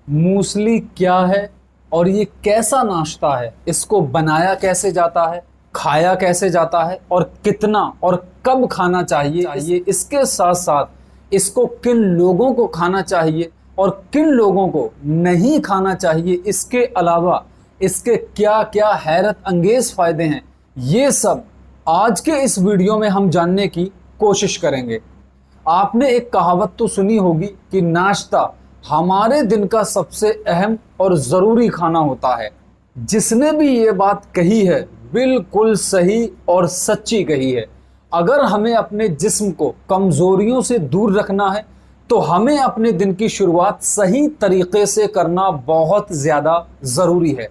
मूसली क्या है और ये कैसा नाश्ता है, इसको बनाया कैसे जाता है, खाया कैसे जाता है और कितना और कब खाना चाहिए, इसके साथ साथ इसको किन लोगों को खाना चाहिए और किन लोगों को नहीं खाना चाहिए, इसके अलावा इसके क्या क्या हैरत अंगेज फ़ायदे हैं, ये सब आज के इस वीडियो में हम जानने की कोशिश करेंगे। आपने एक कहावत तो सुनी होगी कि नाश्ता हमारे दिन का सबसे अहम और ज़रूरी खाना होता है। जिसने भी ये बात कही है बिल्कुल सही और सच्ची कही है। अगर हमें अपने जिस्म को कमज़ोरियों से दूर रखना है तो हमें अपने दिन की शुरुआत सही तरीके से करना बहुत ज़्यादा ज़रूरी है।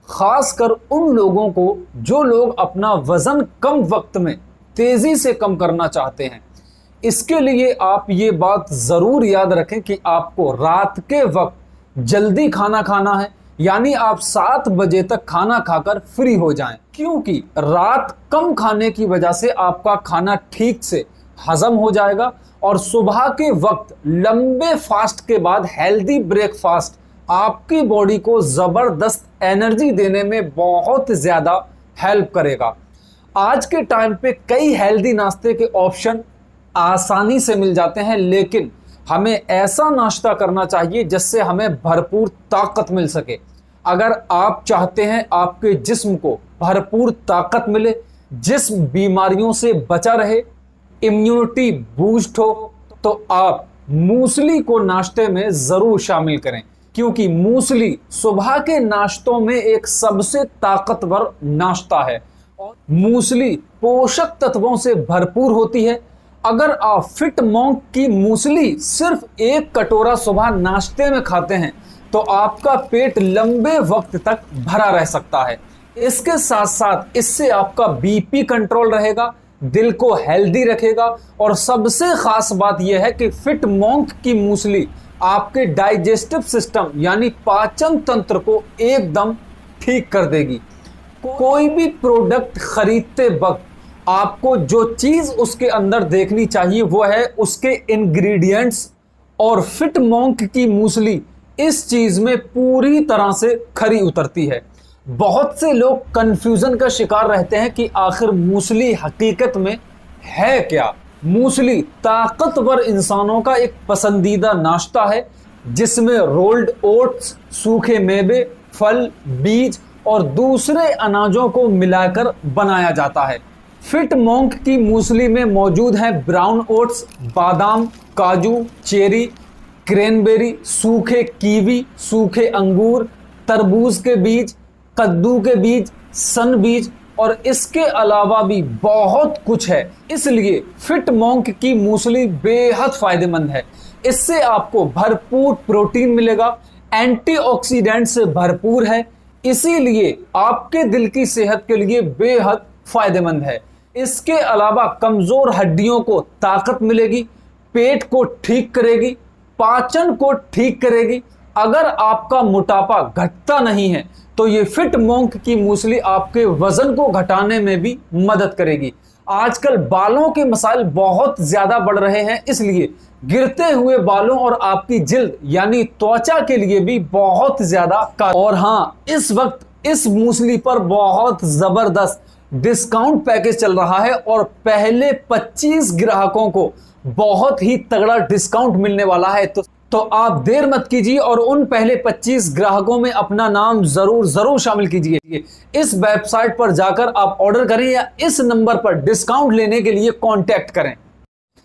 ख़ासकर उन लोगों को जो लोग अपना वज़न कम वक्त में तेज़ी से कम करना चाहते हैं। इसके लिए आप ये बात ज़रूर याद रखें कि आपको रात के वक्त जल्दी खाना खाना है, यानी आप 7 बजे तक खाना खाकर फ्री हो जाएं, क्योंकि रात कम खाने की वजह से आपका खाना ठीक से हजम हो जाएगा और सुबह के वक्त लंबे फास्ट के बाद हेल्दी ब्रेकफास्ट आपकी बॉडी को ज़बरदस्त एनर्जी देने में बहुत ज़्यादा हेल्प करेगा। आज के टाइम पे कई हेल्दी नाश्ते के ऑप्शन आसानी से मिल जाते हैं, लेकिन हमें ऐसा नाश्ता करना चाहिए जिससे हमें भरपूर ताकत मिल सके। अगर आप चाहते हैं आपके जिस्म को भरपूर ताकत मिले, जिस्म बीमारियों से बचा रहे, इम्यूनिटी बूस्ट हो, तो आप मूसली को नाश्ते में ज़रूर शामिल करें, क्योंकि मूसली सुबह के नाश्तों में एक सबसे ताकतवर नाश्ता है और मूसली पोषक तत्वों से भरपूर होती है। अगर आप फिट मॉन्क की मूसली सिर्फ एक कटोरा सुबह नाश्ते में खाते हैं तो आपका पेट लंबे वक्त तक भरा रह सकता है। इसके साथ साथ इससे आपका बीपी कंट्रोल रहेगा, दिल को हेल्दी रखेगा और सबसे खास बात यह है कि फिट मॉन्क की मूसली आपके डाइजेस्टिव सिस्टम यानी पाचन तंत्र को एकदम ठीक कर देगी। कोई भी प्रोडक्ट खरीदते वक्त आपको जो चीज़ उसके अंदर देखनी चाहिए वो है उसके इंग्रेडिएंट्स, और फिट मॉन्क की मूसली इस चीज़ में पूरी तरह से खरी उतरती है। बहुत से लोग कंफ्यूजन का शिकार रहते हैं कि आखिर मूसली हकीकत में है क्या। मूसली ताकतवर इंसानों का एक पसंदीदा नाश्ता है जिसमें रोल्ड ओट्स, सूखे मेवे, फल, बीज और दूसरे अनाजों को मिलाकर बनाया जाता है। फिट मॉन्क की मूसली में मौजूद हैं ब्राउन ओट्स, बादाम, काजू, चेरी, क्रैनबेरी, सूखे कीवी, सूखे अंगूर, तरबूज के बीज, कद्दू के बीज, सन बीज और इसके अलावा भी बहुत कुछ है। इसलिए फिट मॉन्क की मूसली बेहद फायदेमंद है। इससे आपको भरपूर प्रोटीन मिलेगा, एंटीऑक्सीडेंट से भरपूर है, इसीलिए आपके दिल की सेहत के लिए बेहद फायदेमंद है। इसके अलावा कमजोर हड्डियों को ताकत मिलेगी, पेट को ठीक करेगी, पाचन को ठीक करेगी। अगर आपका मोटापा घटता नहीं है तो ये फिट मॉन्क की मूसली आपके वजन को घटाने में भी मदद करेगी। आजकल बालों के मसाइल बहुत ज्यादा बढ़ रहे हैं, इसलिए गिरते हुए बालों और आपकी जिल्द यानी त्वचा के लिए भी बहुत ज्यादा और हाँ, इस वक्त इस मूसली पर बहुत जबरदस्त डिस्काउंट पैकेज चल रहा है और पहले 25 ग्राहकों को बहुत ही तगड़ा डिस्काउंट मिलने वाला है। तो आप देर मत कीजिए और उन पहले 25 ग्राहकों में अपना नाम जरूर शामिल कीजिए। इस वेबसाइट पर जाकर आप ऑर्डर करें या इस नंबर पर डिस्काउंट लेने के लिए कांटेक्ट करें।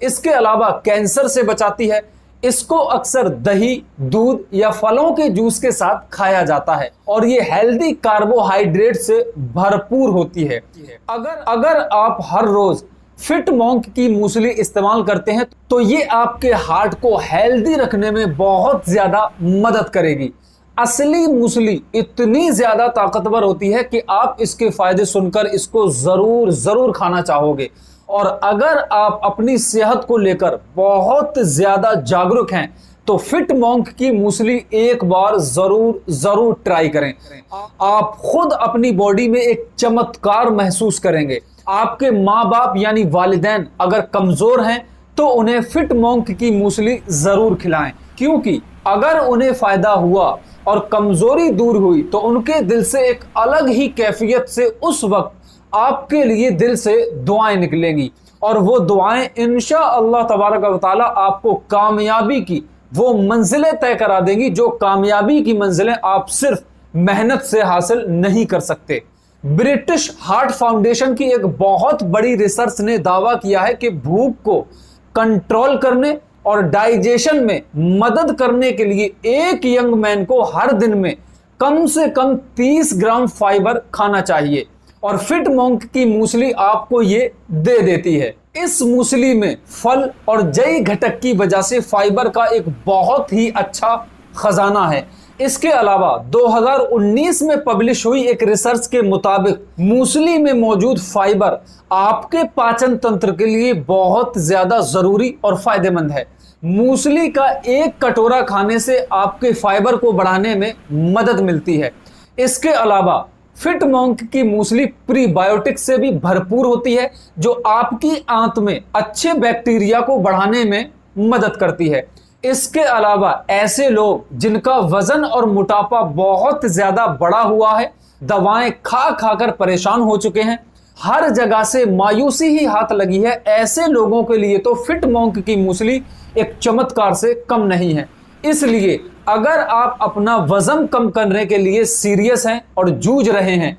इसके अलावा कैंसर से बचाती है। इसको अक्सर दही, दूध या फलों के जूस के साथ खाया जाता है और ये हेल्दी कार्बोहाइड्रेट से भरपूर होती है। अगर आप हर रोज फिट मॉन्क की मूसली इस्तेमाल करते हैं तो ये आपके हार्ट को हेल्दी रखने में बहुत ज्यादा मदद करेगी। असली मूसली इतनी ज्यादा ताकतवर होती है कि आप इसके फायदे सुनकर इसको जरूर खाना चाहोगे। और अगर आप अपनी सेहत को लेकर बहुत ज्यादा जागरूक हैं तो फिट मॉन्क की मूसली एक बार जरूर ट्राई करें। आप खुद अपनी बॉडी में एक चमत्कार महसूस करेंगे। आपके माँ बाप यानी वालिदैन अगर कमजोर हैं तो उन्हें फिट मोंक की मूसली जरूर खिलाएं, क्योंकि अगर उन्हें फायदा हुआ और कमजोरी दूर हुई तो उनके दिल से एक अलग ही कैफियत से उस वक्त आपके लिए दिल से दुआएं निकलेंगी, और वो दुआएं इंशा अल्लाह तबारक व तआला आपको कामयाबी की वो मंजिलें तय करा देंगी, जो कामयाबी की मंजिलें आप सिर्फ मेहनत से हासिल नहीं कर सकते। ब्रिटिश हार्ट फाउंडेशन की एक बहुत बड़ी रिसर्च ने दावा किया है कि भूख को कंट्रोल करने और डाइजेशन में मदद करने के लिए एक यंग मैन को हर दिन में कम से कम 30 ग्राम फाइबर खाना चाहिए, और फिट मोंक की मूसली आपको ये दे देती है। इस मूसली में फल और जई घटक की वजह से फाइबर का एक बहुत ही अच्छा खजाना है। इसके अलावा 2019 में पब्लिश हुई एक रिसर्च के मुताबिक मूसली में मौजूद फाइबर आपके पाचन तंत्र के लिए बहुत ज्यादा जरूरी और फायदेमंद है। मूसली का एक कटोरा खाने से आपके फाइबर को बढ़ाने में मदद मिलती है। इसके अलावा फिट मोंक की मूसली प्रीबायोटिक से भी भरपूर होती है, जो आपकी आंत में अच्छे बैक्टीरिया को बढ़ाने में मदद करती है। इसके अलावा ऐसे लोग जिनका वजन और मोटापा बहुत ज्यादा बढ़ा हुआ है, दवाएं खा खाकर परेशान हो चुके हैं, हर जगह से मायूसी ही हाथ लगी है, ऐसे लोगों के लिए तो फिट मोंक की मूसली एक चमत्कार से कम नहीं है। इसलिए अगर आप अपना वजन कम करने के लिए सीरियस हैं और जूझ रहे हैं,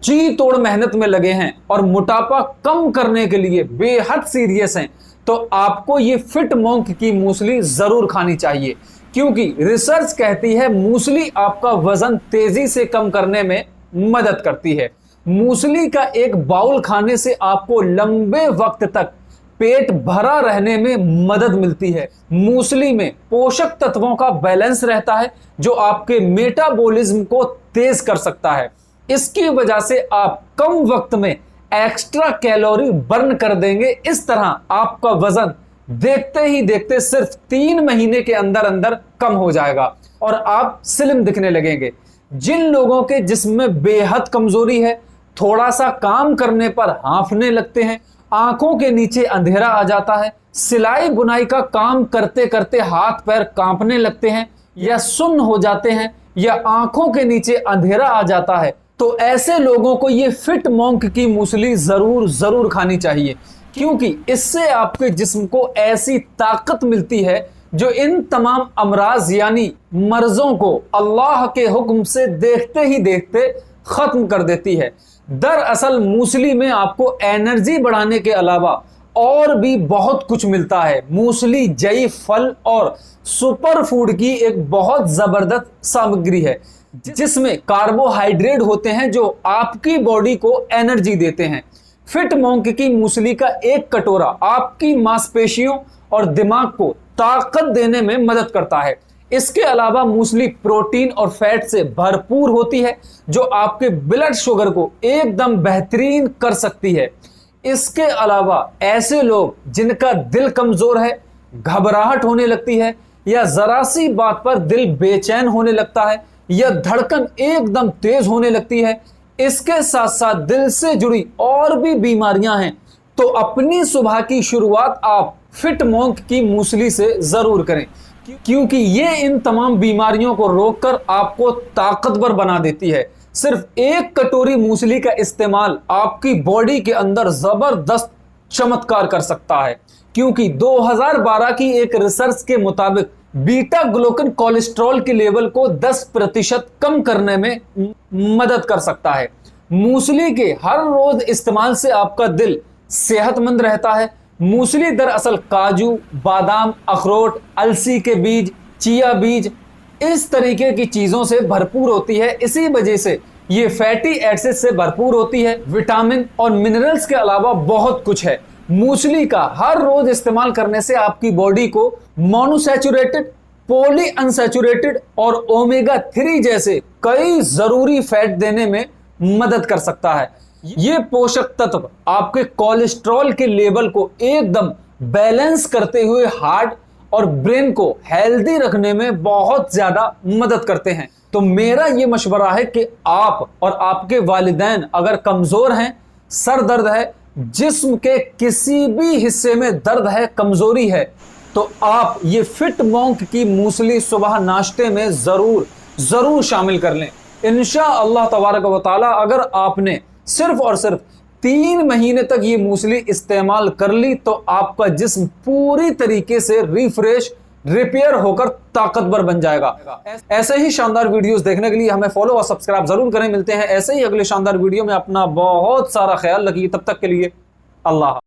जी तोड़ मेहनत में लगे हैं और मोटापा कम करने के लिए बेहद सीरियस हैं, तो आपको ये फिट मोंक की मूसली जरूर खानी चाहिए, क्योंकि रिसर्च कहती है मूसली आपका वजन तेजी से कम करने में मदद करती है। मूसली का एक बाउल खाने से आपको लंबे वक्त तक पेट भरा रहने में मदद मिलती है। मूसली में पोषक तत्वों का बैलेंस रहता है, जो आपके मेटाबॉलिज्म को तेज कर सकता है। इसकी वजह से आप कम वक्त में एक्स्ट्रा कैलोरी बर्न कर देंगे। इस तरह आपका वजन देखते ही देखते सिर्फ 3 महीने के अंदर अंदर कम हो जाएगा और आप स्लिम दिखने लगेंगे। जिन लोगों के जिस्म में बेहद कमजोरी है, थोड़ा सा काम करने पर हांफने लगते हैं, आंखों के नीचे अंधेरा आ जाता है, सिलाई बुनाई का काम करते करते हाथ पैर कांपने लगते हैं, या सुन्न हो जाते हैं, या आंखों के नीचे अंधेरा आ जाता है, तो ऐसे लोगों को ये फिट मोंक की मूसली जरूर खानी चाहिए, क्योंकि इससे आपके जिस्म को ऐसी ताकत मिलती है जो इन तमाम अमराज यानी मर्जों को अल्लाह के हुक्म से देखते ही देखते खत्म कर देती है। दरअसल मूसली में आपको एनर्जी बढ़ाने के अलावा और भी बहुत कुछ मिलता है। मूसली जई फल और सुपर फूड की एक बहुत जबरदस्त सामग्री है, जिसमें कार्बोहाइड्रेट होते हैं जो आपकी बॉडी को एनर्जी देते हैं। फिट मोंक की मूसली का एक कटोरा आपकी मांसपेशियों और दिमाग को ताकत देने में मदद करता है। इसके अलावा मूसली प्रोटीन और फैट से भरपूर होती है, जो आपके ब्लड शुगर को एकदम बेहतरीन कर सकती है। इसके अलावा ऐसे लोग जिनका दिल कमजोर है, घबराहट होने लगती है, या जरा सी बात पर दिल बेचैन होने लगता है, या धड़कन एकदम तेज होने लगती है, इसके साथ साथ दिल से जुड़ी और भी बीमारियां हैं, तो अपनी सुबह की शुरुआत आप फिट मोंक की मूसली से जरूर करें, क्योंकि ये इन तमाम बीमारियों को रोककर आपको ताकतवर बना देती है। सिर्फ एक कटोरी मूसली का इस्तेमाल आपकी बॉडी के अंदर जबरदस्त चमत्कार कर सकता है, क्योंकि 2012 की एक रिसर्च के मुताबिक बीटा ग्लूकन कोलेस्ट्रॉल के लेवल को 10% कम करने में मदद कर सकता है। मूसली के हर रोज इस्तेमाल से आपका दिल सेहतमंद रहता है। मूसली दरअसल काजू, बादाम, अखरोट, अलसी के बीज, चिया बीज, इस तरीके की चीजों से भरपूर होती है। इसी वजह से ये फैटी एसिड से भरपूर होती है। विटामिन और मिनरल्स के अलावा बहुत कुछ है। मूसली का हर रोज इस्तेमाल करने से आपकी बॉडी को मोनोसैचुरेटेड, पॉली अनसैचुरेटेड और ओमेगा 3 जैसे कई जरूरी फैट देने में मदद कर सकता है। ये पोषक तत्व आपके कोलेस्ट्रॉल के लेवल को एकदम बैलेंस करते हुए हार्ट और ब्रेन को हेल्दी रखने में बहुत ज्यादा मदद करते हैं। तो मेरा ये मशवरा है कि आप और आपके वालिदैन अगर कमजोर हैं, सर दर्द है, जिस्म के किसी भी हिस्से में दर्द है, कमजोरी है, तो आप ये फिट मोंक की मूसली सुबह नाश्ते में जरूर शामिल कर लें। इंशाअल्लाह तबारक व तआला अगर आपने सिर्फ और सिर्फ 3 महीने तक ये मूसली इस्तेमाल कर ली तो आपका जिस्म पूरी तरीके से रिफ्रेश, रिपेयर होकर ताकतवर बन जाएगा। ऐसे ही शानदार वीडियोस देखने के लिए हमें फॉलो और सब्सक्राइब जरूर करें। मिलते हैं ऐसे ही अगले शानदार वीडियो में। अपना बहुत सारा ख्याल रखिए, तब तक के लिए अल्लाह।